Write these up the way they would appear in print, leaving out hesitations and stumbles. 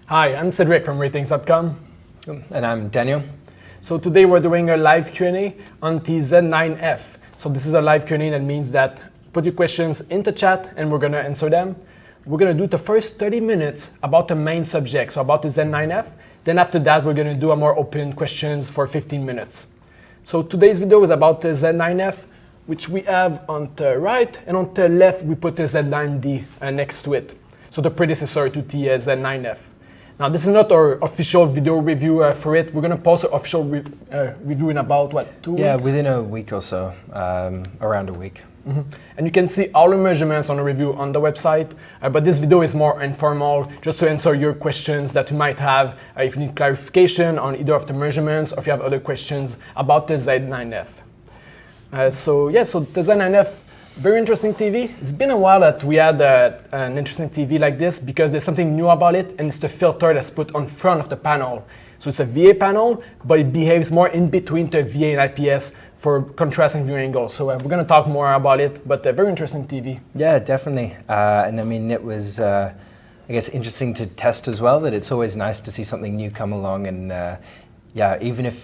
Hi, I'm Cedric from ratings.com. And I'm Daniel. So today we're doing a live Q&A on the Z9F. So this is a live Q&A. That means that put your questions into chat and we're going to answer them. We're going to do the first 30 minutes about the main subject, so about the Z9F. Then after that, we're going to do a more open questions for 15 minutes. So today's video is about the Z9F, which we have on the right, and on the left, we put the Z9D next to it. So the predecessor to the Z9F. Now, this is not our official video review for it. We're going to post our official review in about, 2 weeks? Yeah, within a week or so, around a week. Mm-hmm. And you can see all the measurements on the review on the website, but this video is more informal, just to answer your questions that you might have if you need clarification on either of the measurements or if you have other questions about the Z9F. So the Z9F, very interesting TV. It's been a while that we had an interesting TV like this because there's something new about it, and it's the filter that's put on front of the panel. So it's a VA panel, but it behaves more in between the VA and IPS for contrasting viewing angles. So we're going to talk more about it, but a very interesting TV. Yeah, definitely. And I mean, it was, I guess, interesting to test as well, that it's always nice to see something new come along. And yeah, even if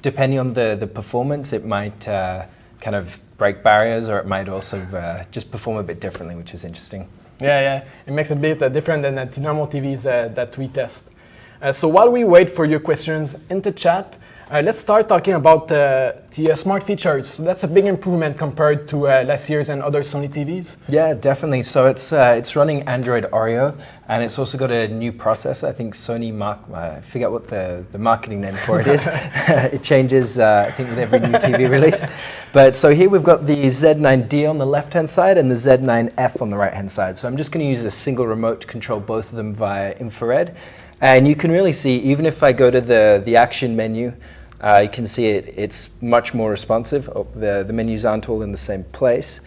depending on the performance, it might kind of break barriers, or it might also just perform a bit differently, which is interesting. Yeah, it makes a bit different than the normal TVs that we test. So while we wait for your questions in the chat, let's start talking about the smart features. So that's a big improvement compared to last year's and other Sony TVs. Yeah, definitely. So it's running Android Oreo, and it's also got a new processor. I think Sony I forget what the marketing name for it is. It changes, I think, with every new TV release. But so here we've got the Z9D on the left-hand side and the Z9F on the right-hand side. So I'm just going to use a single remote to control both of them via infrared. And you can really see, even if I go to the action menu, you can see it's much more responsive. Oh, the menus aren't all in the same place,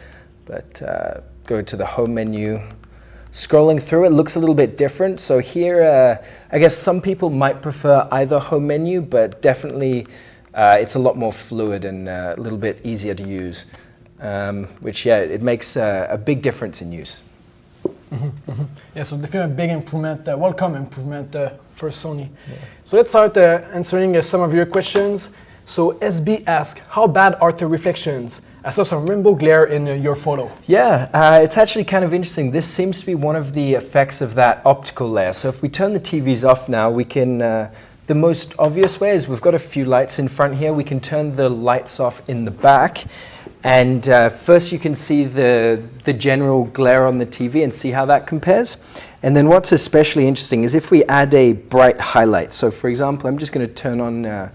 but go to the home menu. Scrolling through, it looks a little bit different. So here, I guess some people might prefer either home menu, but definitely it's a lot more fluid and a little bit easier to use, which, yeah, it makes a big difference in use. Mm-hmm, mm-hmm. Yeah, so definitely a big improvement, welcome improvement for Sony. Yeah. So let's start answering some of your questions. So SB asks, how bad are the reflections? I saw some rainbow glare in your photo. Yeah, it's actually kind of interesting. This seems to be one of the effects of that optical layer. So if we turn the TVs off now, we can, the most obvious way is we've got a few lights in front here. We can turn the lights off in the back. And first you can see the general glare on the TV and see how that compares. And then what's especially interesting is if we add a bright highlight. So for example, I'm just going to turn on a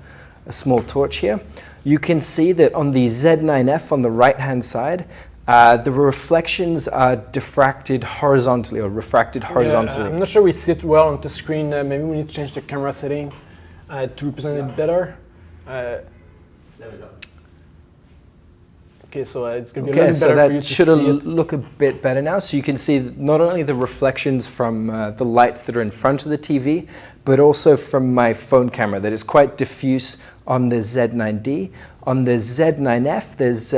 small torch here. You can see that on the Z9F on the right-hand side, the reflections are diffracted horizontally or refracted horizontally. I'm not sure we see it well on the screen. Maybe we need to change the camera setting to represent it better. There we go. Okay, so it's going to be a little better for you to see it. So that should look a bit better now. So you can see not only the reflections from the lights that are in front of the TV, but also from my phone camera that is quite diffuse on the Z9D. On the Z9F, there's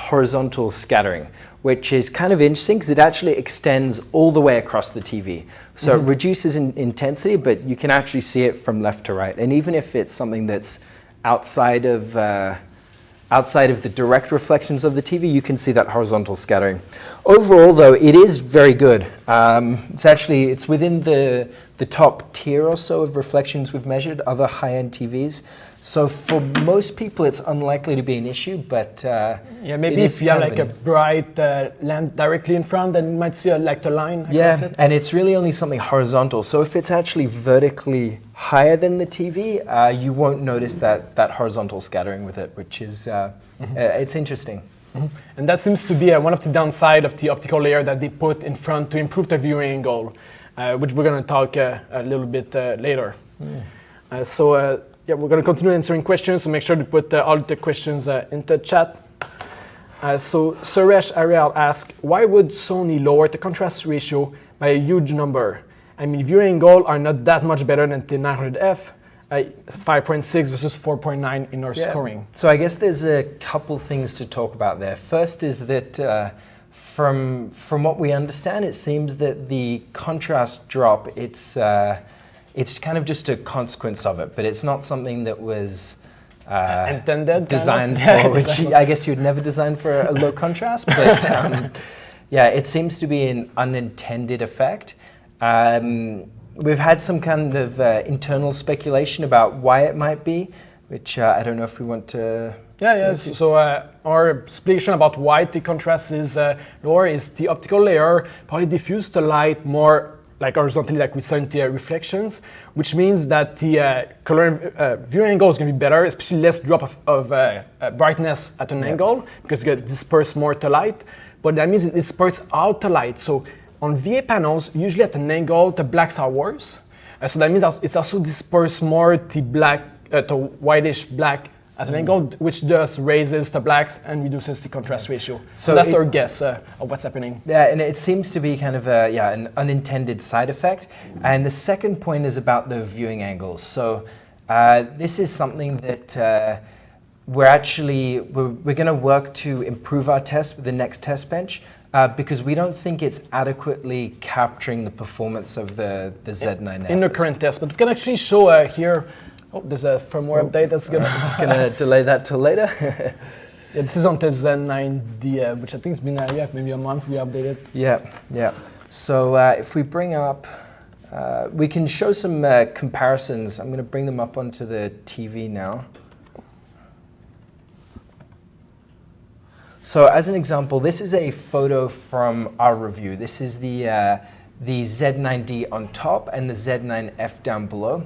horizontal scattering, which is kind of interesting because it actually extends all the way across the TV. So it reduces in intensity, but you can actually see it from left to right. And even if it's something that's outside of the direct reflections of the TV, you can see that horizontal scattering. Overall, though, it is very good. It's within the top tier or so of reflections we've measured, other high-end TVs. So for most people, it's unlikely to be an issue, but yeah, maybe if you have like a bright lamp directly in front, then you might see like the line across it. And it's really only something horizontal. So if it's actually vertically higher than the TV, you won't notice that horizontal scattering with it, which is it's interesting. Mm-hmm. And that seems to be one of the downside of the optical layer that they put in front to improve the viewing angle, which we're going to talk a little bit later. Yeah, we're going to continue answering questions, so make sure to put all the questions in the chat. So Suresh Ariel asks, why would Sony lower the contrast ratio by a huge number? I mean, viewing angle are not that much better than the 900F, 5.6 versus 4.9 in our scoring. So I guess there's a couple things to talk about there. First is that From what we understand, it seems that the contrast drop, it's kind of just a consequence of it, but it's not something that was intended, designed kind of? for, which I guess you would never design for a low contrast, but yeah, it seems to be an unintended effect. We've had some kind of internal speculation about why it might be, which I don't know if we want to... Yeah. So our explanation about why the contrast is lower is the optical layer probably diffuse the light more like horizontally, like we saw in the reflections, which means that the color viewing angle is going to be better, especially less drop of brightness at an angle, because you get disperse more the light. But that means it disperses out the light. So on VA panels, usually at an angle, the blacks are worse. So that means it's also disperse more the black, the whitish black at an angle, which just raises the blacks and reduces the contrast ratio. So that's our guess of what's happening. Yeah, and it seems to be kind of an unintended side effect. And the second point is about the viewing angles. So this is something that we're going to work to improve our test with the next test bench, because we don't think it's adequately capturing the performance of the Z9F. In the current test, but we can actually show here. Oh, there's a firmware update that's gonna. I'm just gonna delay that till later. Yeah, this is on the Z9D, which I think has been maybe a month we updated. Yeah. So if we bring up, we can show some comparisons. I'm gonna bring them up onto the TV now. So as an example, this is a photo from our review. This is the Z9D on top and the Z9F down below.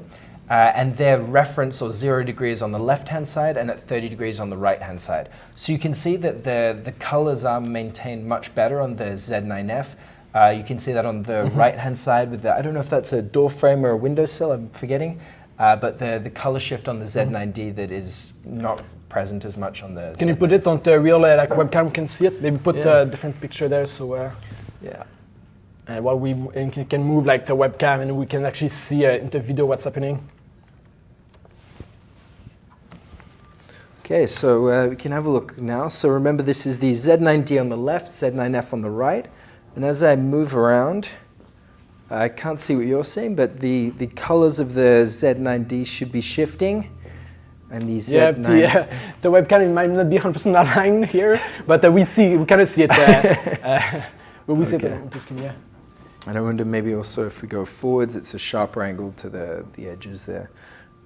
And their reference or 0 degrees on the left-hand side and at 30 degrees on the right-hand side. So you can see that the colors are maintained much better on the Z9F. You can see that on the right-hand side with the, I don't know if that's a door frame or a windowsill, I'm forgetting. But the color shift on the Z9D that is not present as much on the Can you put it on the real like webcam can see it? Maybe put a different picture there so while we can move like the webcam and we can actually see in the video what's happening. Okay, so we can have a look now. So remember, this is the Z9D on the left, Z9F on the right. And as I move around, I can't see what you're seeing, but the colors of the Z9D should be shifting. And the Z9... the webcam might not be 100% aligned here, but we kind of see it. We see it on the screen, yeah. And I wonder maybe also if we go forwards, it's a sharper angle to the edges there.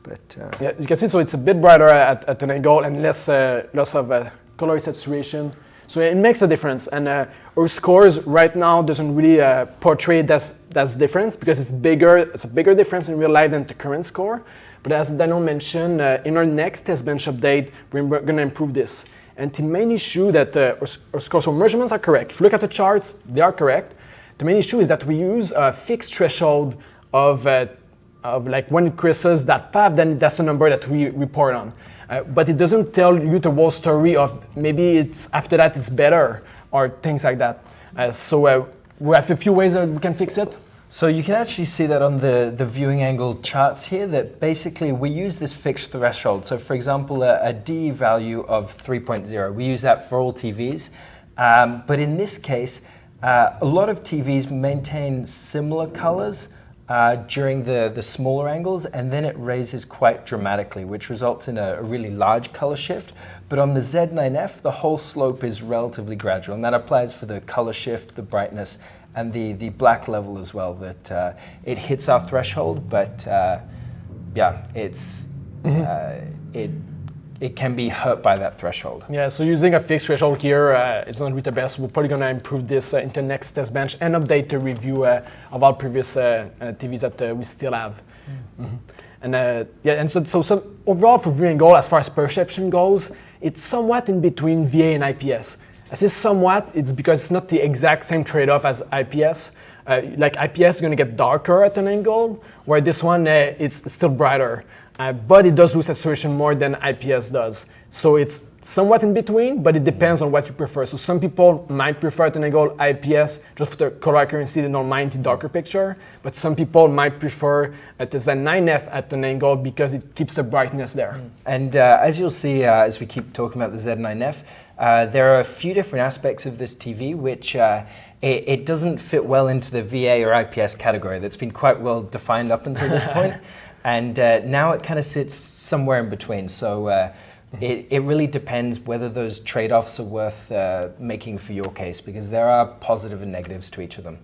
But, yeah, you can see, so it's a bit brighter at an angle and less loss of color saturation. So it makes a difference. And our scores right now doesn't really portray that difference because it's bigger. It's a bigger difference in real life than the current score. But as Daniel mentioned, in our next test bench update, we're going to improve this. And the main issue that our scores, so measurements are correct. If you look at the charts, they are correct. The main issue is that we use a fixed threshold of like when it crosses that path, then that's the number that we report on. But it doesn't tell you the whole story of maybe it's after that it's better or things like that. So we have a few ways that we can fix it. So you can actually see that on the viewing angle charts here, that basically we use this fixed threshold. So for example, a D value of 3.0, we use that for all TVs. But in this case, a lot of TVs maintain similar colors during the smaller angles, and then it raises quite dramatically, which results in a really large color shift. But on the Z9F, the whole slope is relatively gradual, and that applies for the color shift, the brightness, and the black level as well, that it hits our threshold, but it can be hurt by that threshold. Yeah, so using a fixed threshold here is not really the best. We're probably going to improve this into the next test bench and update the review of our previous TVs that we still have. And so overall for viewing goal, as far as perception goes, it's somewhat in between VA and IPS. I say somewhat, it's because it's not the exact same trade-off as IPS. Like IPS is going to get darker at an angle, where this one it's still brighter. but it does lose saturation more than IPS does. So it's somewhat in between, but it depends on what you prefer. So some people might prefer at an angle IPS just for the color accuracy, the normality, darker picture, but some people might prefer the Z9F at an angle because it keeps the brightness there. And as you'll see, as we keep talking about the Z9F, there are a few different aspects of this TV which it doesn't fit well into the VA or IPS category that's been quite well defined up until this point. And now it kind of sits somewhere in between. So it really depends whether those trade-offs are worth making for your case, because there are positive and negatives to each of them.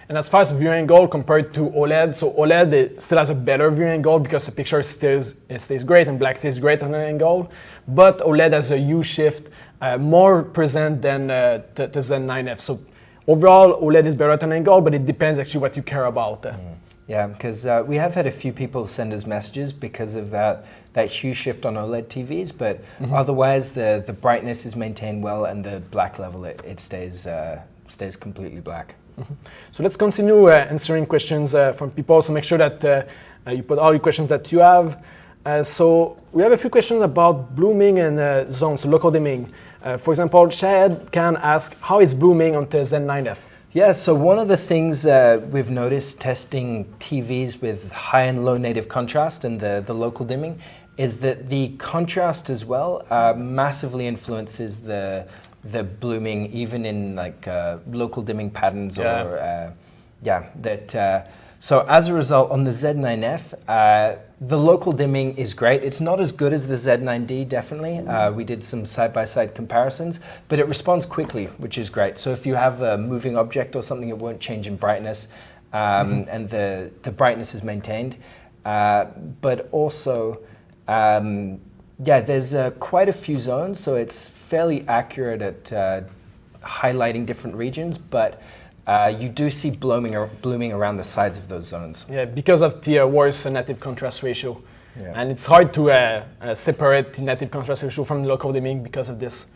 And as far as viewing angle compared to OLED, so OLED it still has a better viewing angle because the picture stays great and black stays great on an angle, but OLED has a U shift more present than the Z9F. So overall, OLED is better at an angle, but it depends actually what you care about. Yeah, because we have had a few people send us messages because of that hue shift on OLED TVs, but otherwise the brightness is maintained well and the black level, it stays completely black. So let's continue answering questions from people, so make sure that you put all your questions that you have. So we have a few questions about blooming and zones, so local dimming. For example, Shahid can ask, how is blooming on the Z9F? Yeah, so one of the things we've noticed testing TVs with high and low native contrast and the local dimming is that the contrast as well massively influences the blooming, even in like local dimming patterns or so as a result, on the Z9F, the local dimming is great. It's not as good as the Z9D, definitely. We did some side-by-side comparisons, but it responds quickly, which is great. So if you have a moving object or something, it won't change in brightness, and the brightness is maintained. But also, there's quite a few zones, so it's fairly accurate at highlighting different regions, but you do see blooming around the sides of those zones. Yeah, because of the worse native contrast ratio. Yeah. And it's hard to separate the native contrast ratio from the local dimming because of this.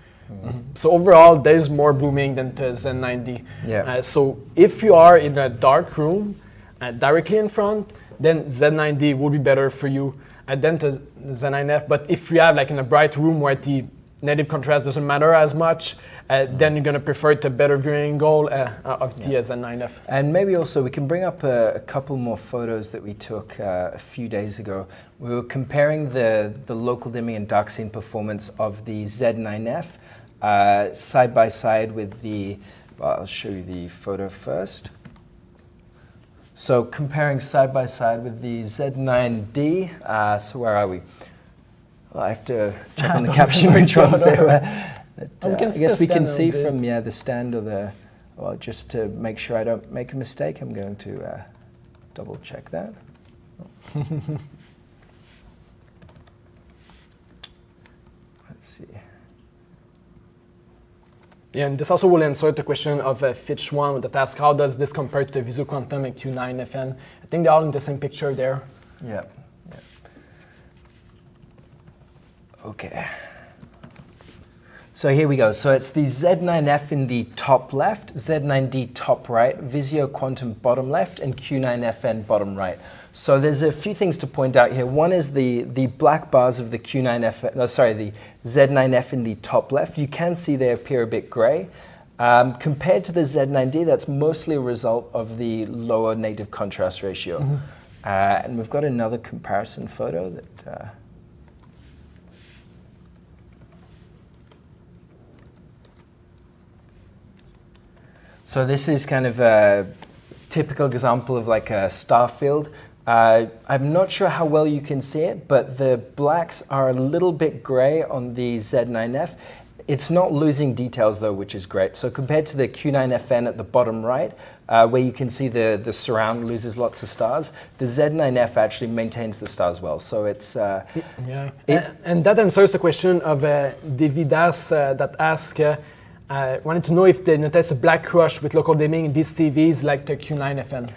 So overall, there's more blooming than the Z9D. Yeah. So if you are in a dark room directly in front, then Z9D will be better for you than the Z9F. But if you have like in a bright room where the native contrast doesn't matter as much, then you're going to prefer the better viewing angle of the Z9F. And maybe also we can bring up a couple more photos that we took a few days ago. We were comparing the local dimming and dark scene performance of the Z9F side by side with the, well, I'll show you the photo first. So comparing side by side with the Z9D, so where are we? Well, I have to check on the caption which ones they were. I guess we can see from the stand or the, well, just to make sure I don't make a mistake, I'm going to double check that. Let's see. Yeah, and this also will answer the question of Fitch One that asks, how does this compare to the Vizio Quantum and Q9FN? I think they're all in the same picture there. Yeah. Okay. So here we go. So it's the Z9F in the top left, Z9D top right, Vizio Quantum bottom left, and Q9FN bottom right. So there's a few things to point out here. One is the black bars of the the Z9F in the top left. You can see they appear a bit gray. Compared to the Z9D, that's mostly a result of the lower native contrast ratio. And we've got another comparison photo that... So this is kind of a typical example of like a star field. I'm not sure how well you can see it, but the blacks are a little bit gray on the Z9F. It's not losing details though, which is great. So compared to the Q9FN at the bottom right, where you can see the surround loses lots of stars, the Z9F actually maintains the stars well. So it's... and that answers the question of Davidas that asked, wanted to know if they noticed a black rush with local dimming in these TVs like the Q9FN.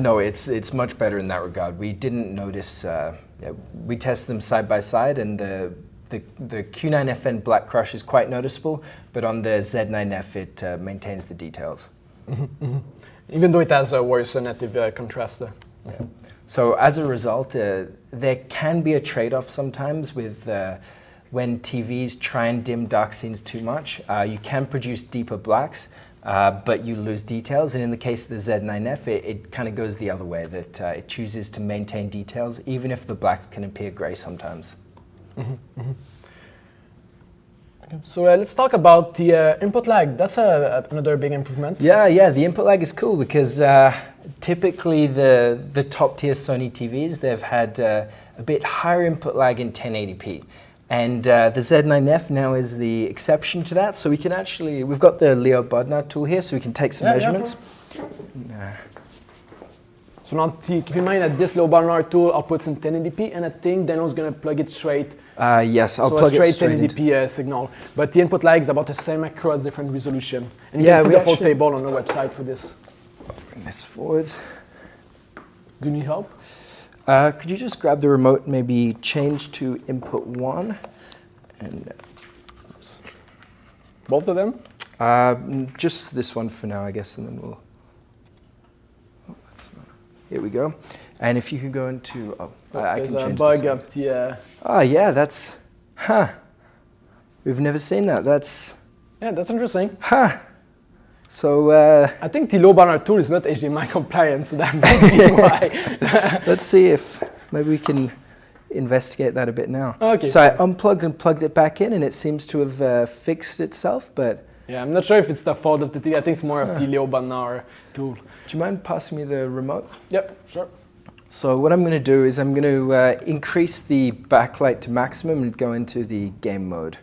No, it's much better in that regard. We didn't notice, we test them side by side, and the Q9FN black crush is quite noticeable, but on the Z9F it maintains the details. Even though it has a worse native contrast. Yeah. So as a result, there can be a trade-off sometimes with when TVs try and dim dark scenes too much. You can produce deeper blacks, but you lose details. And in the case of the Z9F, it kind of goes the other way, that it chooses to maintain details, even if the blacks can appear gray sometimes. So let's talk about the input lag. That's another big improvement. Yeah, the input lag is cool because typically the top tier Sony TVs, they've had a bit higher input lag in 1080p. And the Z9F now is the exception to that. So we can actually, we've got the Leo Bodnar tool here, so we can take some measurements. So now keep in mind that this Leo Bodnar tool outputs in 1080p, and I think Daniel's going to plug it straight. Yes, I'll plug it straight 1080p signal. But the input lag is about the same across different resolution. And you can see the full table on the website for this. I'll bring this forward. Do you need help? Could you just grab the remote, maybe change to input 1? And both of them? Just this one for now, I guess, and then we'll... Oh, that's not... Here we go. And if you can go into... Oh, I can change bug up the... Oh, yeah, that's... Huh. We've never seen that. That's... Yeah, that's interesting. Huh. So... I think the Leo Bodnar tool is not HDMI compliant, so that might be why. Let's see if maybe we can investigate that a bit now. Okay. So I unplugged and plugged it back in, and it seems to have fixed itself, but... Yeah, I'm not sure if it's the fault of the TV. I think it's more of the Leo Bodnar tool. Do you mind passing me the remote? Yep, sure. So what I'm going to do is I'm going to increase the backlight to maximum and go into the game mode.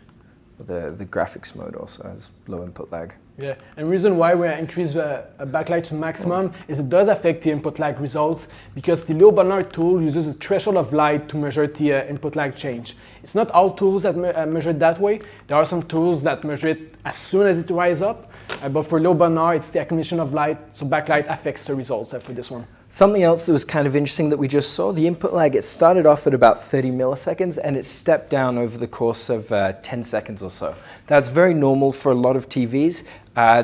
The graphics mode also has low input lag. Yeah, and the reason why we increase the backlight to maximum is it does affect the input lag results because the Leo Bodnar tool uses a threshold of light to measure the input lag change. It's not all tools that measure it that way. There are some tools that measure it as soon as it rises up, but for Leo Bodnar, it's the accumulation of light, so backlight affects the results for this one. Something else that was kind of interesting that we just saw, the input lag, it started off at about 30 milliseconds and it stepped down over the course of 10 seconds or so. That's very normal for a lot of TVs.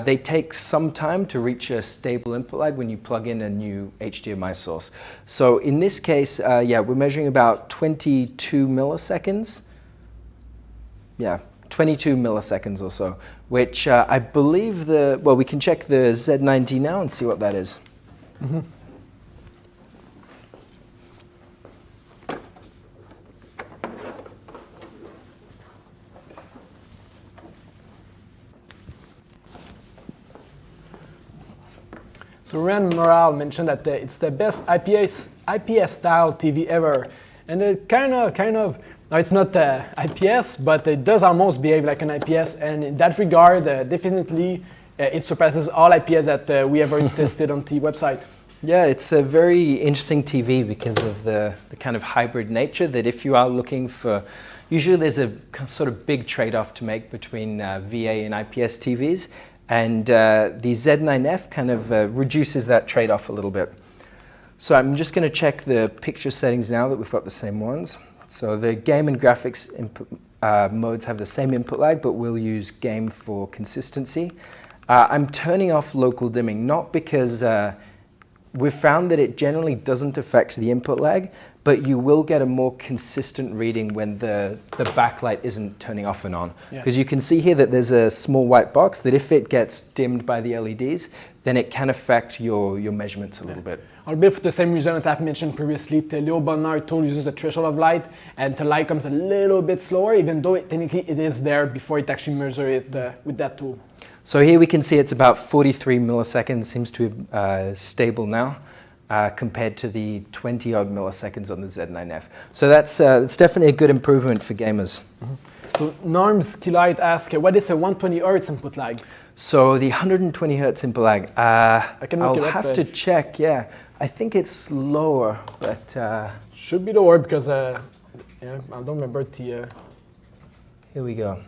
They take some time to reach a stable input lag when you plug in a new HDMI source. So in this case, yeah, we're measuring about 22 milliseconds. Yeah, 22 milliseconds or so, which I believe well, we can check the Z9D now and see what that is. Mm-hmm. So Ren Morale mentioned that it's the best IPS style TV ever, and it kind of. Now it's not IPS, but it does almost behave like an IPS, and in that regard, definitely it surpasses all IPS that we ever tested on the website. Yeah, it's a very interesting TV because of the kind of hybrid nature that if you are looking for, usually there's a sort of big trade-off to make between VA and IPS TVs, and the Z9F kind of reduces that trade-off a little bit. So I'm just going to check the picture settings now that we've got the same ones. So the game and graphics input, modes have the same input lag, but we'll use game for consistency. I'm turning off local dimming, not because we've found that it generally doesn't affect the input lag, but you will get a more consistent reading when the backlight isn't turning off and on. Because you can see here that there's a small white box that if it gets dimmed by the LEDs, then it can affect your measurements a little bit. A bit for the same reason that I've mentioned previously, the Leo Bodnar tool uses a threshold of light, and the light comes a little bit slower, even though technically it is there before it actually measures it with that tool. So here we can see it's about 43 milliseconds, seems to be stable now, compared to the 20-odd milliseconds on the Z9F. So that's definitely a good improvement for gamers. Mm-hmm. So Norms Kilite asks, what is a 120 Hz input lag? So the 120 Hz input lag, I'll have to check, yeah. I think it's lower, but... should be lower because, yeah, I don't remember the... Here we go.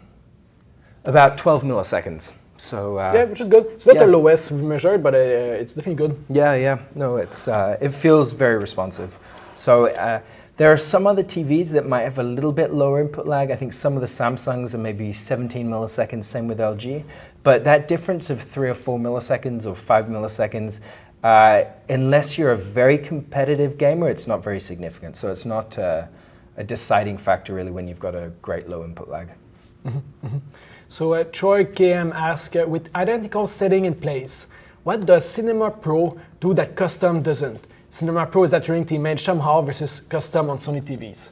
About 12 milliseconds. So, yeah, which is good. It's not the lowest we've measured, but it's definitely good. Yeah. No, it feels very responsive. So there are some other TVs that might have a little bit lower input lag. I think some of the Samsungs are maybe 17 milliseconds, same with LG. But that difference of 3 or 4 milliseconds or 5 milliseconds, Unless you're a very competitive gamer, it's not very significant. So it's not a deciding factor really when you've got a great low input lag. So Troy KM asks, with identical setting in place, what does Cinema Pro do that custom doesn't? Cinema Pro is altering the image somehow versus custom on Sony TVs.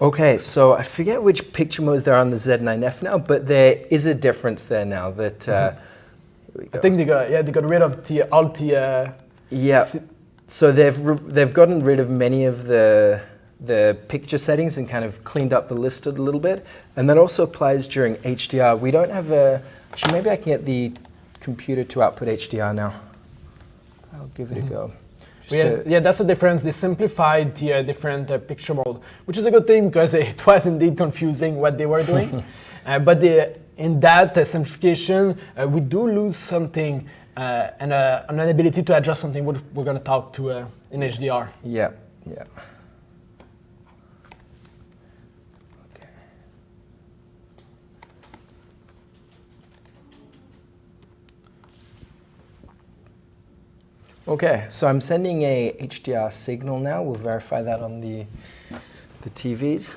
Okay, so I forget which picture modes there are on the Z9F now, but there is a difference there now that, here we go. I think they got rid of all the... So they've gotten rid of many of the picture settings and kind of cleaned up the list a little bit. And that also applies during HDR. We don't have actually maybe I can get the computer to output HDR now. I'll give it a go. That's the difference. They simplified the different picture mode, which is a good thing because it was indeed confusing what they were doing. But in that simplification, we do lose something and an ability to adjust something we're going to talk to in HDR. Yeah. Okay, so I'm sending a HDR signal now. We'll verify that on the TVs.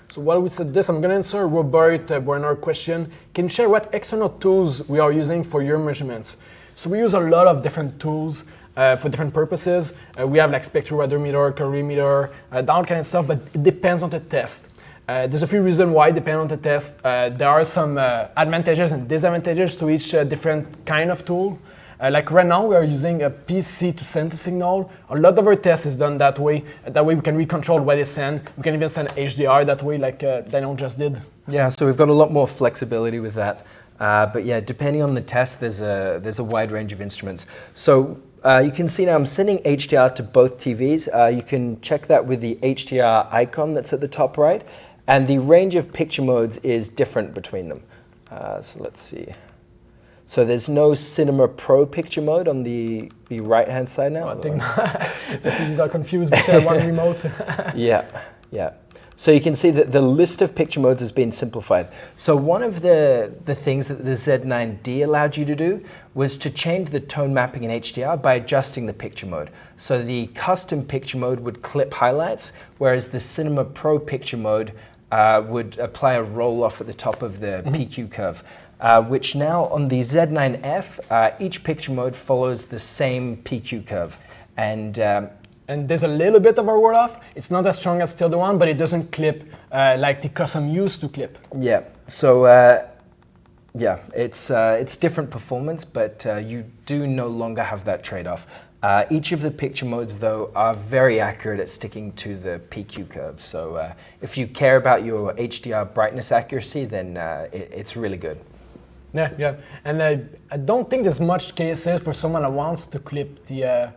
So while we said this, I'm going to answer Robert Werner question. Can you share what external tools we are using for your measurements? So we use a lot of different tools for different purposes. We have like spectrophotometer, colorimeter, that kind of stuff, but it depends on the test. There's a few reasons why, depending on the test. There are some advantages and disadvantages to each different kind of tool. Like right now, we are using a PC to send the signal. A lot of our tests is done that way. That way we can recontrol what they send. We can even send HDR that way, like Daniel just did. Yeah, so we've got a lot more flexibility with that. But yeah, depending on the test, there's a wide range of instruments. So you can see now I'm sending HDR to both TVs. You can check that with the HDR icon that's at the top right. And the range of picture modes is different between them. So let's see. So there's no Cinema Pro picture mode on the right-hand side now? I think the TVs are confused with the one remote. Yeah. So you can see that the list of picture modes has been simplified. So one of the things that the Z9D allowed you to do was to change the tone mapping in HDR by adjusting the picture mode. So the custom picture mode would clip highlights, whereas the Cinema Pro picture mode would apply a roll-off at the top of the PQ curve. Which now on the Z9F, each picture mode follows the same PQ curve. And there's a little bit of a roll-off. It's not as strong as the other one, but it doesn't clip like the custom used to clip. Yeah, so it's different performance, but you do no longer have that trade-off. Each of the picture modes, though, are very accurate at sticking to the PQ curve. So if you care about your HDR brightness accuracy, then it's really good. Yeah, and I don't think there's much cases for someone that wants to clip the,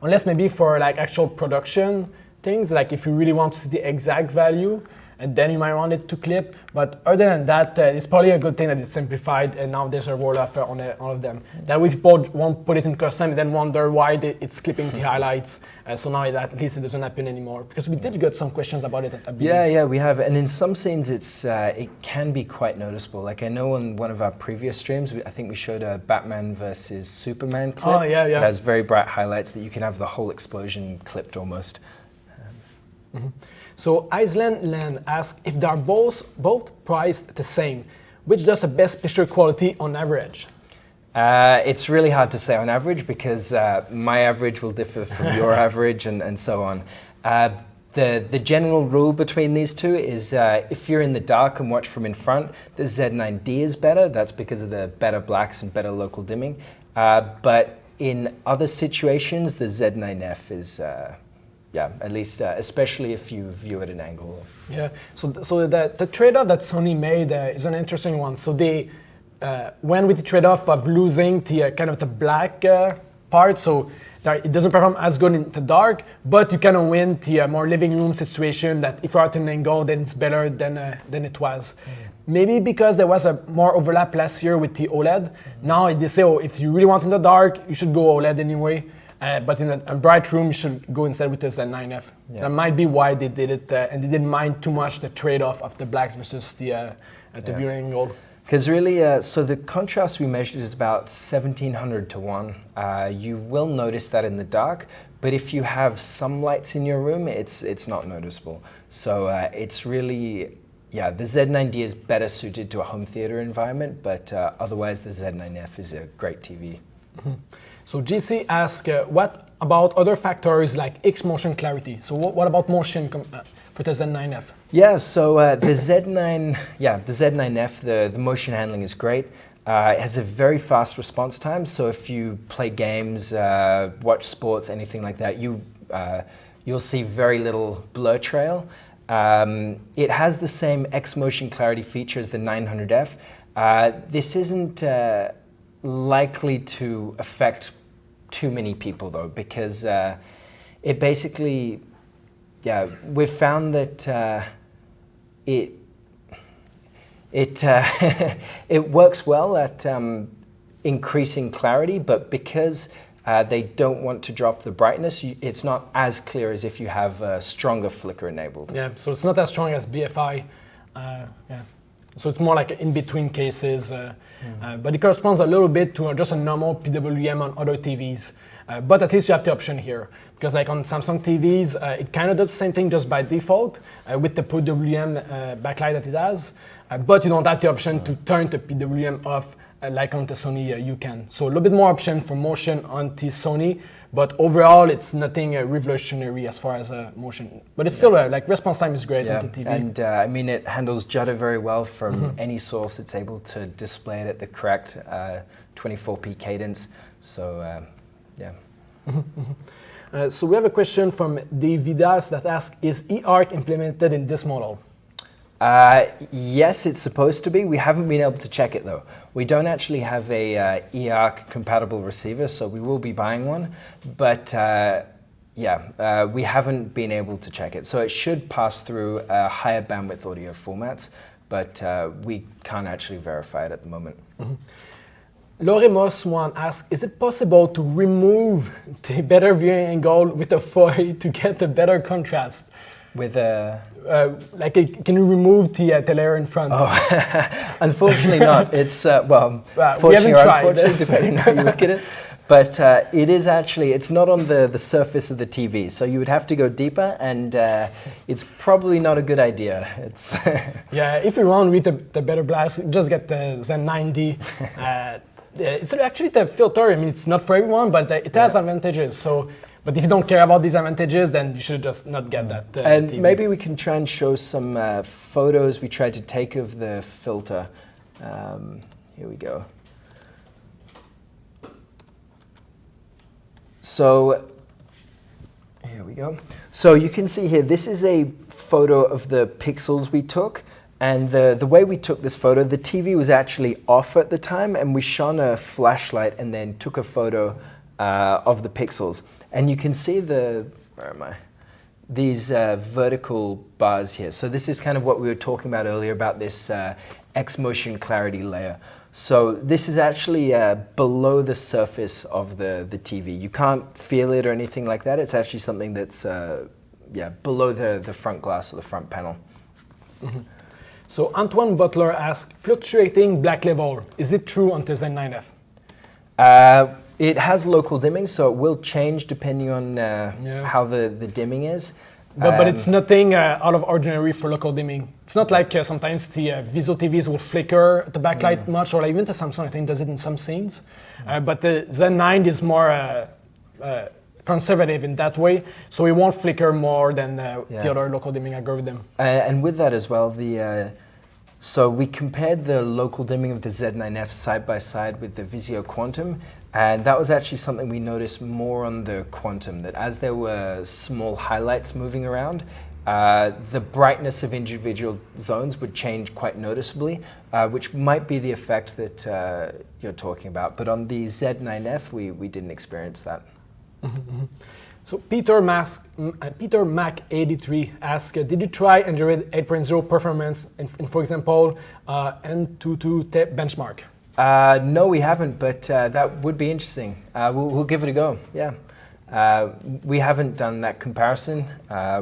unless maybe for like actual production things, like if you really want to see the exact value, and then you might want it to clip. But other than that, it's probably a good thing that it's simplified, and now there's a roll-off on all of them. That way people won't put it in custom and then wonder why it's clipping the highlights. So now at least it doesn't happen anymore. Because we did get some questions about it. Yeah, we have. And in some scenes, it can be quite noticeable. Like I know on one of our previous streams, I think we showed a Batman versus Superman clip. Oh, yeah. It has very bright highlights that you can have the whole explosion clipped almost. So Iceland Land asks if they are both priced the same, which does the best picture quality on average? It's really hard to say on average because my average will differ from your average and so on. The general rule between these two is if you're in the dark and watch from in front, the Z9D is better. That's because of the better blacks and better local dimming. But in other situations, the Z9F is at least especially if you view it at an angle. Yeah, so the trade-off that Sony made is an interesting one. So they went with the trade-off of losing the kind of the black part, so that it doesn't perform as good in the dark, but you kind of win the more living room situation that if you're at an angle, then it's better than it was. Maybe because there was a more overlap last year with the OLED. Now they say, if you really want in the dark, you should go OLED anyway. But in a bright room, you should go instead with the Z9F. Yeah. That might be why they did it, and they didn't mind too much the trade-off of the blacks versus the viewing angle. Because really, so the contrast we measured is about 1700 to 1. You will notice that in the dark, but if you have some lights in your room, it's not noticeable. So it's really, yeah, the Z9D is better suited to a home theater environment, but otherwise the Z9F is a great TV. So GC asks, what about other factors like X motion clarity? So what about motion for the Z9F? Yeah, so the Z9F, the motion handling is great. It has a very fast response time, so if you play games, watch sports, anything like that, you'll see very little blur trail. It has the same X motion clarity feature as the 900F. This isn't likely to affect too many people though, because it basically, yeah, we've found that it works well at increasing clarity, but because they don't want to drop the brightness, it's not as clear as if you have a stronger flicker enabled. Yeah, so it's not as strong as BFI. Yeah. So it's more like in between cases, but it corresponds a little bit to just a normal PWM on other TVs. But at least you have the option here, because like on Samsung TVs, it kind of does the same thing just by default with the PWM backlight that it has, but you don't have the option to turn the PWM off like on the Sony you can. So a little bit more option for motion on the Sony, but overall it's nothing revolutionary as far as motion. But it's still like response time is great on the TV. And I mean it handles judder very well from any source. It's able to display it at the correct 24p cadence. So yeah. So we have a question from Davidas that asks, is eARC implemented in this model? Yes, it's supposed to be. We haven't been able to check it though. We don't actually have a eARC compatible receiver, so we will be buying one. But we haven't been able to check it. So it should pass through higher bandwidth audio formats, but we can't actually verify it at the moment. Loremos one asks, is it possible to remove the better viewing angle with a foil to get a better contrast? With a... can you remove the layer in front? Oh, unfortunately not. It's, we fortunately or unfortunately, depending on how you look at it. But it is actually, it's not on the surface of the TV, so you would have to go deeper, and it's probably not a good idea. It's yeah, if you want with the better blast, just get the Z9D. It's actually the filter, I mean, it's not for everyone, but it has advantages. So, but if you don't care about these advantages, then you should just not get that and TV. Maybe we can try and show some photos we tried to take of the filter. Here we go. So, here we go. So you can see here, this is a photo of the pixels we took. And the way we took this photo, the TV was actually off at the time, and we shone a flashlight and then took a photo of the pixels. And you can see these vertical bars here. So this is kind of what we were talking about earlier about this X motion clarity layer. So this is actually below the surface of the TV. You can't feel it or anything like that. It's actually something that's below the front glass or the front panel. So Antoine Butler asks, fluctuating black level, is it true on the Z9F? It has local dimming, so it will change depending on how the dimming is. But it's nothing out of ordinary for local dimming. It's not like sometimes the Vizio TVs will flicker the backlight much, or even the Samsung, I think, does it in some scenes. But the Z9 is more conservative in that way, so it won't flicker more than the other local dimming algorithm. And with that as well, so we compared the local dimming of the Z9F side by side with the Vizio Quantum, and that was actually something we noticed more on the Quantum, that as there were small highlights moving around, the brightness of individual zones would change quite noticeably, which might be the effect that you're talking about. But on the Z9F, we didn't experience that. So Peter Mac 83 asks, did you try Android 8.0 performance in, for example, Antutu benchmark? No, we haven't, but that would be interesting. We'll give it a go, yeah. We haven't done that comparison.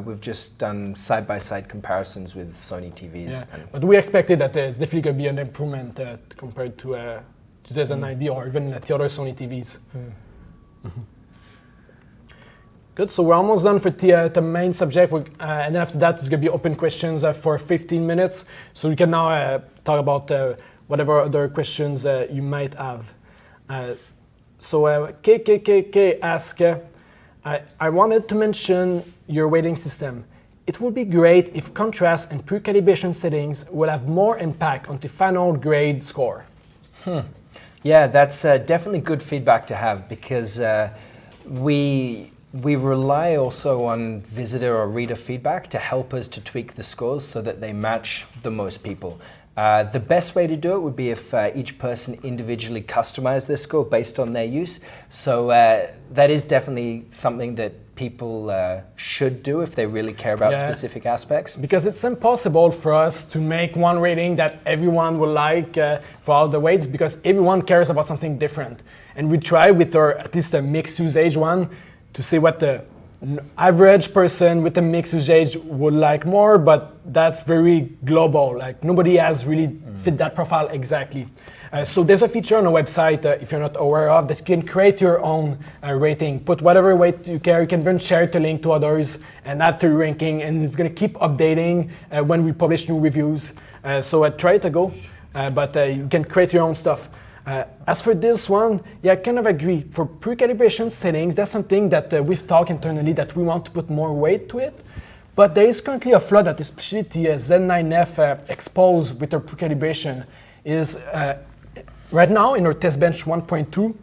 We've just done side-by-side comparisons with Sony TVs. Yeah. But we expected that it's definitely going to be an improvement compared to 2090 or even the other Sony TVs. Good, so we're almost done for the main subject, and then after that it's going to be open questions for 15 minutes. So we can now talk about whatever other questions you might have. So KKKK asks, I wanted to mention your weighting system. It would be great if contrast and pre-calibration settings would have more impact on the final grade score. Yeah, that's definitely good feedback to have, because we rely also on visitor or reader feedback to help us to tweak the scores so that they match the most people. The best way to do it would be if each person individually customized their score based on their use. So that is definitely something that people should do if they really care about specific aspects. Because it's impossible for us to make one rating that everyone will like for all the weights, because everyone cares about something different. And we try with our, at least a mixed usage one, to see what the average person with a mixed usage would like more, but that's very global. Like nobody has really fit that profile exactly. So there's a feature on the website, if you're not aware of, that you can create your own rating. Put whatever weight you care. You can even share the link to others and add to your ranking, and it's going to keep updating when we publish new reviews. So try it to go, but you can create your own stuff. As for this one, yeah, I kind of agree. For pre-calibration settings, that's something that we've talked internally that we want to put more weight to it. But there is currently a flaw that especially the Z9F exposed with our pre-calibration is right now in our test bench 1.2,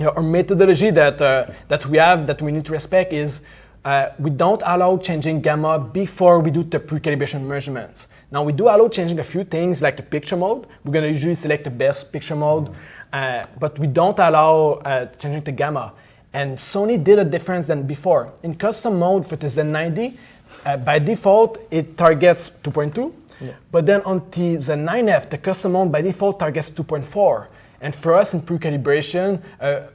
our methodology that we have that we need to respect is we don't allow changing gamma before we do the pre-calibration measurements. Now we do allow changing a few things like the picture mode. We're going to usually select the best picture mode, but we don't allow changing the gamma. And Sony did a difference than before. In custom mode for the Z90, by default it targets 2.2, but then on the Z9F, the custom mode by default targets 2.4. And for us in pre-calibration,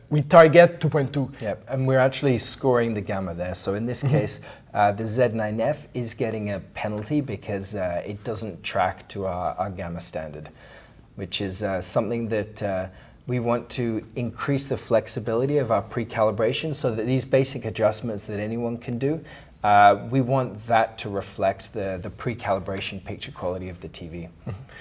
we target 2.2. Yeah, and we're actually scoring the gamma there. So in this case, the Z9F is getting a penalty because it doesn't track to our gamma standard, which is something that we want to increase the flexibility of our pre-calibration so that these basic adjustments that anyone can do, we want that to reflect the pre-calibration picture quality of the TV.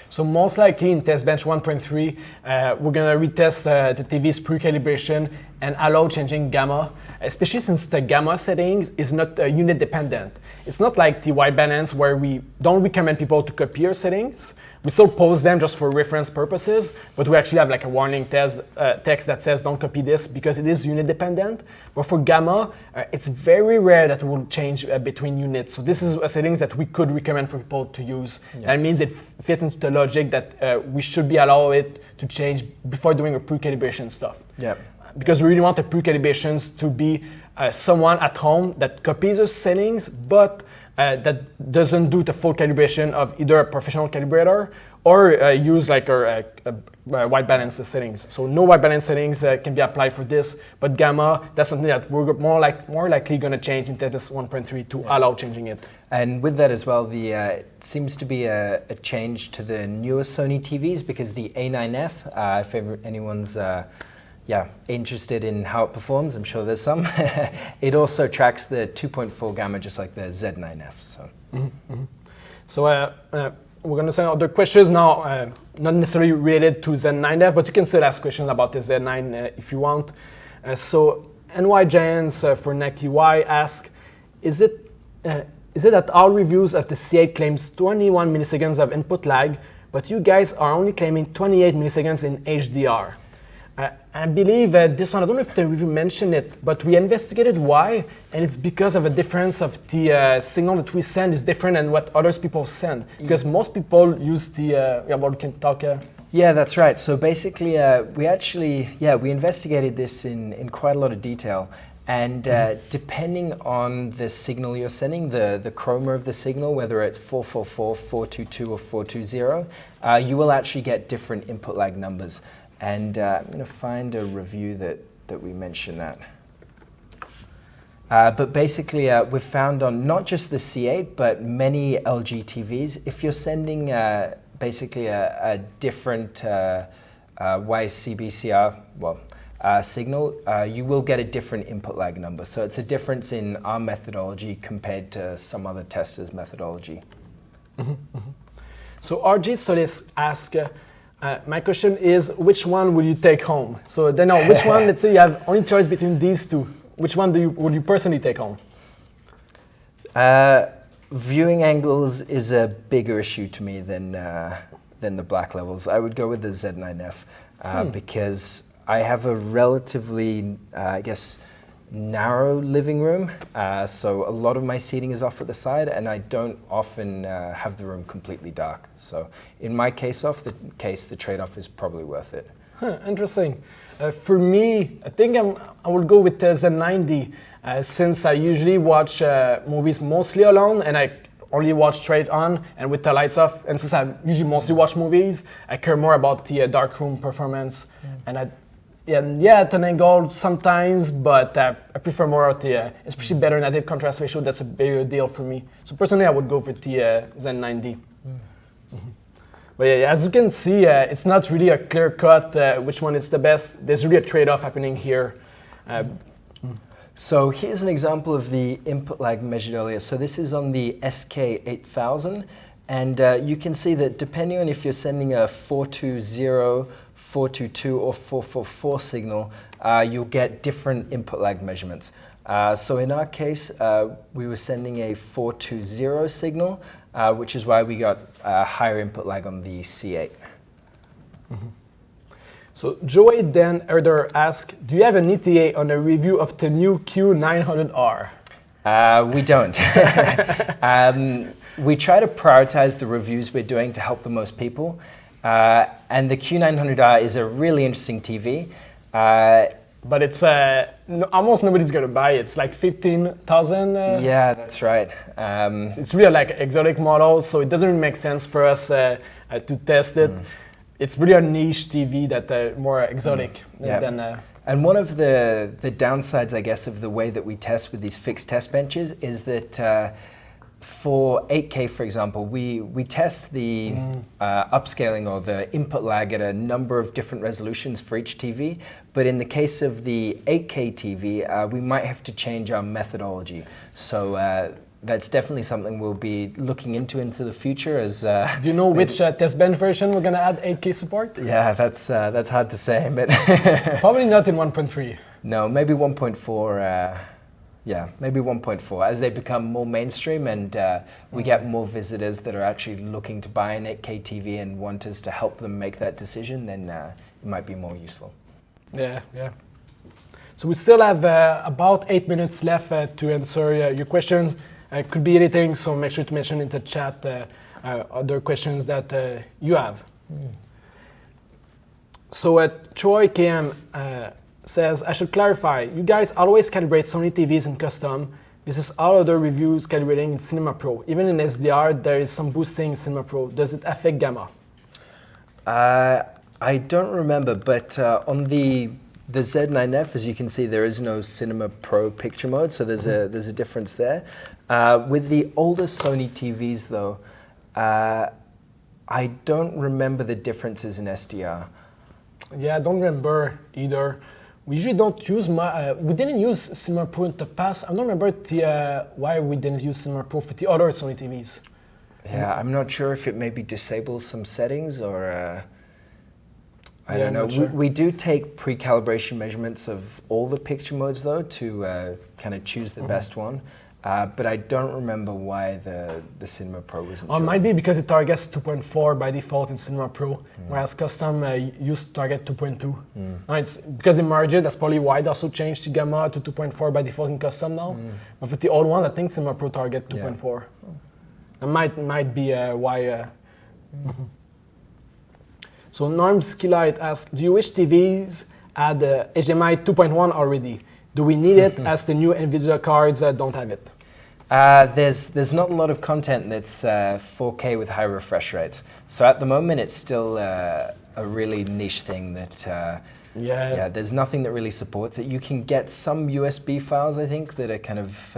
So most likely in test bench 1.3, we're going to retest the TV's pre-calibration and allow changing gamma, especially since the gamma settings is not unit dependent. It's not like the white balance where we don't recommend people to copy our settings. We still post them just for reference purposes, but we actually have like a warning text that says don't copy this because it is unit dependent. But for gamma, it's very rare that it will change between units. So this is a settings that we could recommend for people to use. Yeah. That means it fits into the logic that we should be allowed it to change before doing a pre-calibration stuff. Yeah. Because we really want the pre-calibrations to be someone at home that copies those settings, but that doesn't do the full calibration of either a professional calibrator or use like our white balance settings. So no white balance settings can be applied for this, but gamma, that's something that we're more likely going to change in TEDS 1.3 to allow changing it. And with that as well, it seems to be a change to the newer Sony TVs because the A9F, if anyone's interested in how it performs, I'm sure there's some. It also tracks the 2.4 gamma just like the Z9F. So, So we're going to send other questions now, not necessarily related to Z9F, but you can still ask questions about the Z9 if you want. So NY Giants for Naki Y ask, is it that all reviews of the C8 claims 21 milliseconds of input lag, but you guys are only claiming 28 milliseconds in HDR? I believe this one, I don't know if the review mentioned it, but we investigated why, and it's because of a difference of the signal that we send is different than what others people send. Because most people use the, we can talk. Yeah, that's right. So basically, we investigated this in quite a lot of detail. And depending on the signal you're sending, the chroma of the signal, whether it's 444, 422, or 420, you will actually get different input lag numbers. And I'm going to find a review that we mention that. But basically, we've found on not just the C8, but many LG TVs, if you're sending basically a different YCBCR, signal, you will get a different input lag number. So it's a difference in our methodology compared to some other testers' methodology. So RG Solis asks, my question is, which one will you take home? So then, which one, let's say you have only choice between these two, which one would you personally take home? Viewing angles is a bigger issue to me than the black levels. I would go with the Z9F because I have a relatively, I guess, narrow living room. So a lot of my seating is off at the side, and I don't often have the room completely dark. So in my case, the trade-off is probably worth it. Interesting. For me, I think I will go with the Z90 since I usually watch movies mostly alone, and I only watch straight on and with the lights off. And since I usually mostly watch movies, I care more about the darkroom performance. And at an angle sometimes, but I prefer more of the, especially better native contrast ratio. That's a bigger deal for me. So personally, I would go with the Z90. But yeah, as you can see, it's not really a clear cut which one is the best. There's really a trade-off happening here. So here's an example of the input lag measured earlier. So this is on the SK8000, and you can see that depending on if you're sending a 420, 422, or 444 signal, you'll get different input lag measurements. So in our case, we were sending a 420 signal, which is why we got a higher input lag on the C8. So Joey Dan Herder asks, do you have an ETA on a review of the new Q900R? We don't. We try to prioritize the reviews we're doing to help the most people. And the Q900R is a really interesting TV. But it's almost nobody's gonna buy it. It's like 15,000. Yeah, that's right. It's really like exotic model, so it doesn't really make sense for us to test it. It's really a niche TV that more exotic than. And one of the downsides, I guess, of the way that we test with these fixed test benches is that for 8K, for example, we test the upscaling or the input lag at a number of different resolutions for each TV. But in the case of the 8K TV, we might have to change our methodology. So that's definitely something we'll be looking into the future. As do you know which test bench version we're gonna add 8K support? Yeah, that's hard to say, but probably not in 1.3. No, maybe 1.4. Yeah, maybe 1.4. As they become more mainstream and we get more visitors that are actually looking to buy an 8K TV and want us to help them make that decision, then it might be more useful. Yeah. So we still have about 8 minutes left to answer your questions. Could be anything, so make sure to mention in the chat other questions that you have. So Troy KM says, I should clarify, you guys always calibrate Sony TVs in custom. This is all other reviews calibrating in Cinema Pro. Even in SDR, there is some boosting in Cinema Pro. Does it affect gamma? I don't remember, but on the Z9F, as you can see, there is no Cinema Pro picture mode, so there's a difference there. With the older Sony TVs, though, I don't remember the differences in SDR. Yeah, I don't remember either. We usually don't use we didn't use Cinema Pro in the past. I don't remember why we didn't use Cinema Pro for the other Sony TVs. Yeah, I'm not sure if it maybe disables some settings or I don't know. Sure. We do take pre-calibration measurements of all the picture modes though to kind of choose the best one. But I don't remember why the Cinema Pro wasn't chosen. It might be because it targets 2.4 by default in Cinema Pro, whereas custom used to target 2.2. No, it's because the margin, that's probably why it also changed to gamma to 2.4 by default in custom now. But for the old one, I think Cinema Pro target 2.4. That might be why. So Norm Skillite asks, do you wish TVs had HDMI 2.1 already? Do we need it as the new NVIDIA cards don't have it? There's not a lot of content that's 4K with high refresh rates. So at the moment, it's still a really niche thing that Yeah, there's nothing that really supports it. You can get some USB files, I think, that are kind of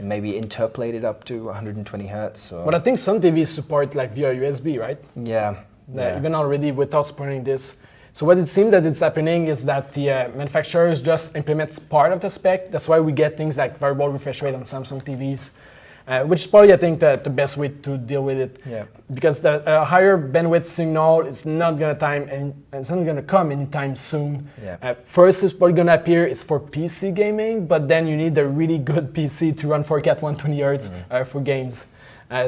maybe interpolated up to 120 hertz. Or But I think some TVs support like via USB, right? Yeah. Even already without supporting this. So what it seems that it's happening is that the manufacturers just implement part of the spec. That's why we get things like variable refresh rate on Samsung TVs, which is probably, I think, the best way to deal with it. Yeah. Because the higher bandwidth signal is not going to it's not going to come anytime soon. Yeah. First, it's probably going to appear it's for PC gaming, but then you need a really good PC to run 4K at 120 Hz for games.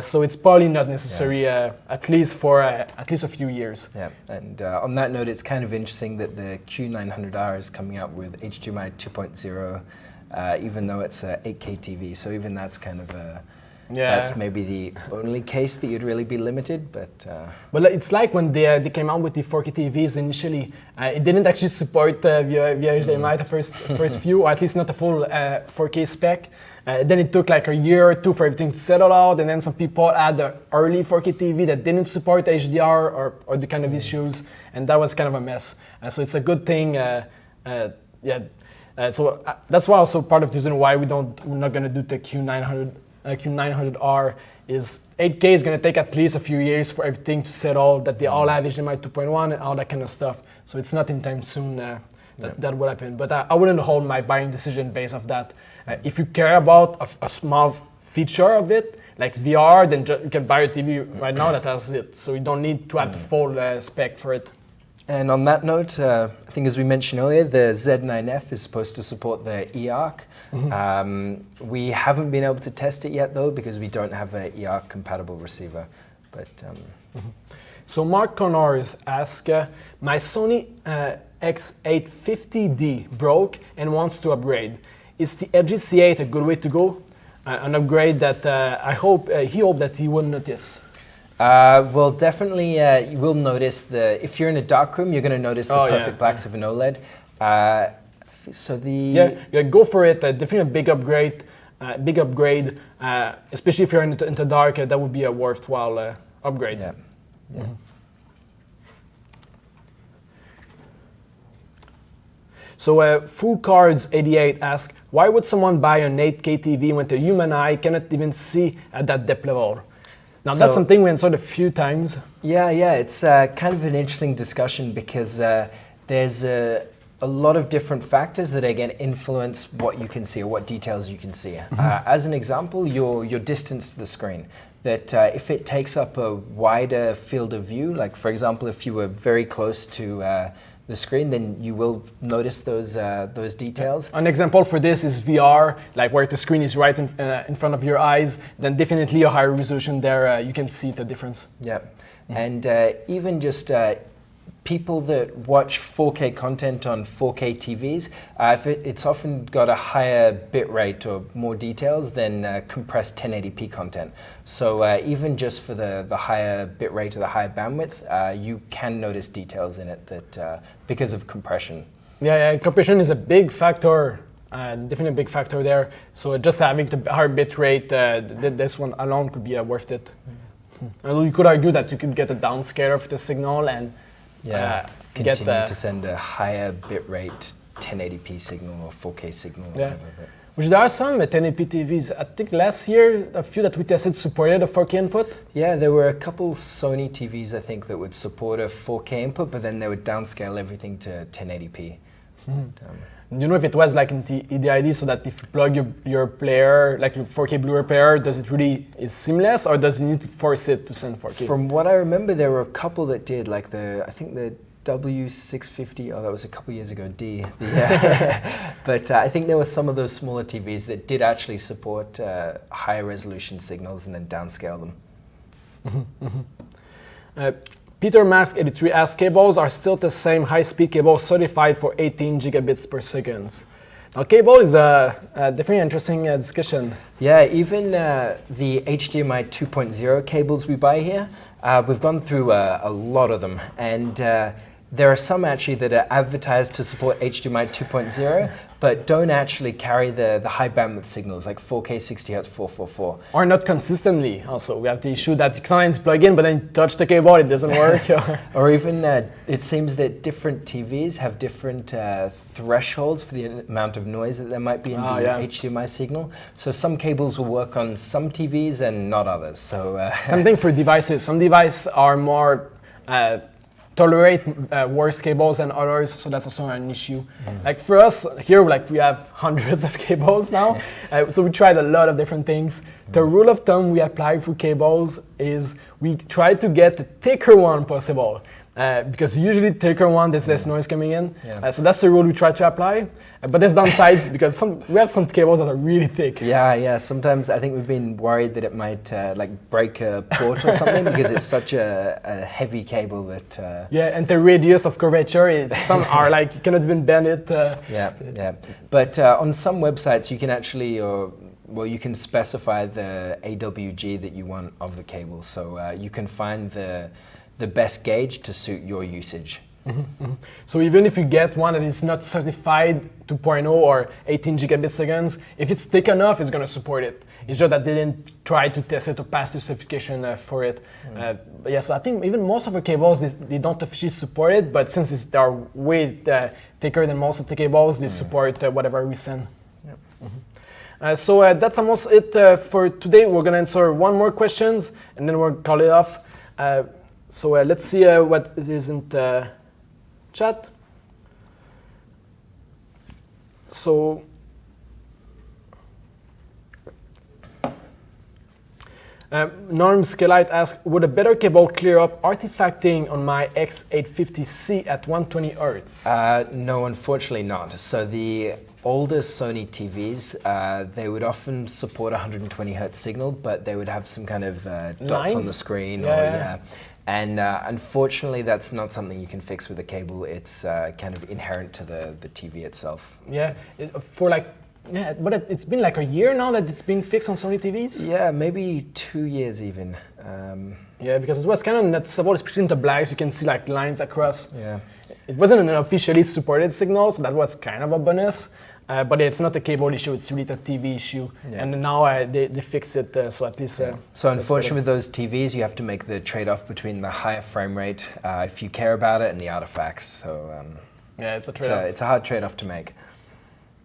So it's probably not necessary, at least for at least a few years. Yeah, and on that note, it's kind of interesting that the Q900R is coming out with HDMI 2.0, even though it's a 8K TV. So even that's kind of that's maybe the only case that you'd really be limited. But it's like when they came out with the 4K TVs initially, it didn't actually support via HDMI the first few, or at least not the full 4K spec. Then it took like a year or two for everything to settle out, and then some people had the early 4K TV that didn't support HDR or the kind of issues, and that was kind of a mess. So it's a good thing. So that's why also part of the reason why we're not going to do the Q900R is 8K is going to take at least a few years for everything to settle, that they all have HDMI 2.1 and all that kind of stuff. So it's not in time soon that will happen. But I wouldn't hold my buying decision based off that. If you care about a small feature of it, like VR, then you can buy a TV right now that has it. So you don't need to have the full spec for it. And on that note, I think as we mentioned earlier, the Z9F is supposed to support the eARC. We haven't been able to test it yet though, because we don't have an eARC compatible receiver. But So Mark Connors asks, my Sony X850D broke and wants to upgrade. Is the LG C8 a good way to go? An upgrade that he hoped that he wouldn't notice. Well, definitely you will notice if you're in a dark room, you're going to notice the perfect blacks of an OLED. Go for it. Definitely a big upgrade. Especially if you're in the dark, that would be a worthwhile upgrade. Yeah. So Full Cards 88 asks, why would someone buy an 8K TV when the human eye cannot even see at that depth level? Now that's something we answered a few times. Yeah, it's kind of an interesting discussion because there's a lot of different factors that again influence what you can see or what details you can see. As an example, your distance to the screen. That if it takes up a wider field of view, like for example, if you were very close to the screen, then you will notice those details. An example for this is VR, like where the screen is right in front of your eyes, then definitely a higher resolution there, you can see the difference. Yeah, and even just people that watch 4K content on 4K TVs, it's often got a higher bit rate or more details than compressed 1080p content. So even just for the higher bit rate or the higher bandwidth, you can notice details in it that because of compression. Yeah, compression is a big factor, definitely a big factor there. So just having the higher bit rate, this one alone could be worth it. You could argue that you could get a downscaler of the signal and continue to send a higher bitrate 1080p signal or 4K signal. Whatever, which there are some 1080p TVs. I think last year, a few that we tested supported a 4K input. Yeah, there were a couple Sony TVs, I think, that would support a 4K input, but then they would downscale everything to 1080p. Do you know if it was like in the EDID, so that if you plug your player, like your 4K Blu-ray player, does it really is seamless, or does it need to force it to send 4K? From what I remember, there were a couple that did, like I think the W650, that was a couple years ago, but I think there were some of those smaller TVs that did actually support higher resolution signals and then downscale them. Peter Mask 83 asks, cables are still the same high-speed cable certified for 18 gigabits per second. Now, cable is a definitely interesting discussion. Yeah, even the HDMI 2.0 cables we buy here, we've gone through a lot of them, and There are some actually that are advertised to support HDMI 2.0, but don't actually carry the high bandwidth signals like 4K 60Hz 444. Or not consistently also. We have the issue that you sometimes plug in, but then you touch the cable, it doesn't work. Or even it seems that different TVs have different thresholds for the amount of noise that there might be in the HDMI signal. So some cables will work on some TVs and not others. So something for devices. Some devices are more tolerate worse cables than others, so that's also an issue. Like for us here, like we have hundreds of cables now, so we tried a lot of different things. The rule of thumb we apply for cables is we try to get the thicker one possible, because usually thicker one there's less noise coming in. So that's the rule we try to apply. But there's downside because we have some cables that are really thick. Yeah. Sometimes I think we've been worried that it might like break a port or something because it's such a heavy cable that. Yeah, and the radius of curvature, some are like you cannot even bend it. Yeah. But on some websites you can actually, you can specify the AWG that you want of the cable, so you can find the best gauge to suit your usage. So even if you get one that is not certified 2.0 or 18 gigabit seconds, if it's thick enough, it's going to support it. It's just that they didn't try to test it or pass the certification for it. But yeah, so I think even most of our cables, they don't officially support it, but since they are way thicker than most of the cables, they support whatever we send. So that's almost it for today. We're going to answer one more questions and then we'll call it off. So let's see what it is in the chat. So Norm Skelite asks, would a better cable clear up artifacting on my X850C at 120 Hz? No, unfortunately not. So the older Sony TVs, they would often support 120 Hz signal, but they would have some kind of dots on the screen. And unfortunately, that's not something you can fix with a cable. It's kind of inherent to the TV itself. Yeah, but it's been like a year now that it's being fixed on Sony TVs? Yeah, maybe 2 years even. Yeah, because it was kind of noticeable, especially in the blacks, you can see like lines across. Yeah. It wasn't an officially supported signal, so that was kind of a bonus. But it's not a cable issue, it's really a TV issue. And now they fix it, so at least... So unfortunately with those TVs, you have to make the trade-off between the higher frame rate, if you care about it, and the artifacts. So yeah, it's a trade-off. It's a hard trade-off to make.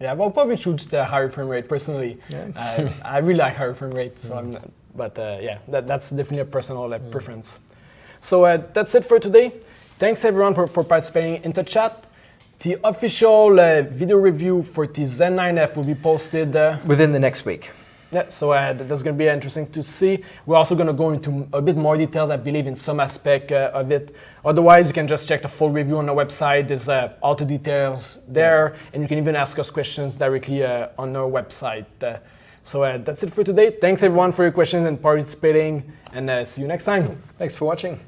Yeah, well, probably choose the higher frame rate personally. I really like higher frame rate, so that's definitely a personal preference. So that's it for today. Thanks everyone for participating in the chat. The official video review for the Z9F will be posted within the next week. Yeah, so that's going to be interesting to see. We're also going to go into a bit more details, I believe, in some aspect of it. Otherwise, you can just check the full review on the website. There's all the details there, and you can even ask us questions directly on our website. So that's it for today. Thanks everyone for your questions and participating, and see you next time. Thanks for watching.